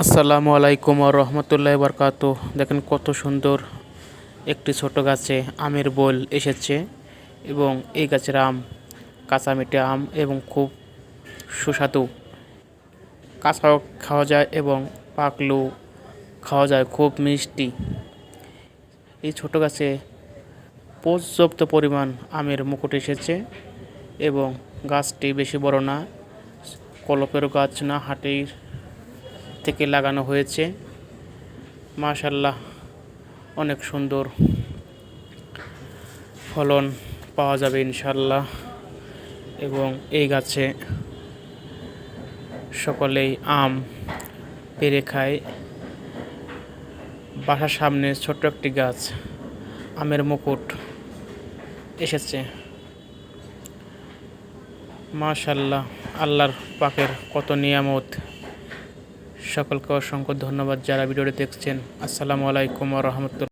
আসসালামু আলাইকুম রহমতুল্লাহ বরকাত। দেখেন কত সুন্দর একটি ছোট গাছে আমের বোল এসেছে এবং এই গাছের আম কাঁচা মিঠা আম এবং খুব সুস্বাদু। কাঁচাও খাওয়া যায় এবং পাকলেও খাওয়া যায়, খুব মিষ্টি। এই ছোট গাছে পর্যাপ্ত পরিমাণ আমের মুকুট এসেছে এবং গাছটি বেশি বড় না, কলপের গাছ না, হাটির থেকে লাগানো হয়েছে। মাশাআল্লাহ, অনেক সুন্দর ফলন পাওয়া যাবে ইনশাআল্লাহ। এবং এই গাছে সকলেই আম পেড়ে খায়। বাসার সামনে ছোট্ট একটি গাছ আমের মুকুট এসেছে। মাশাআল্লাহ, আল্লাহর পাকের কত নিয়ামত। সকলকে অসংখ্য ধন্যবাদ যারা ভিডিওটি দেখছেন। আসসালামু আলাইকুম ওয়া রাহমাতুল্লাহ।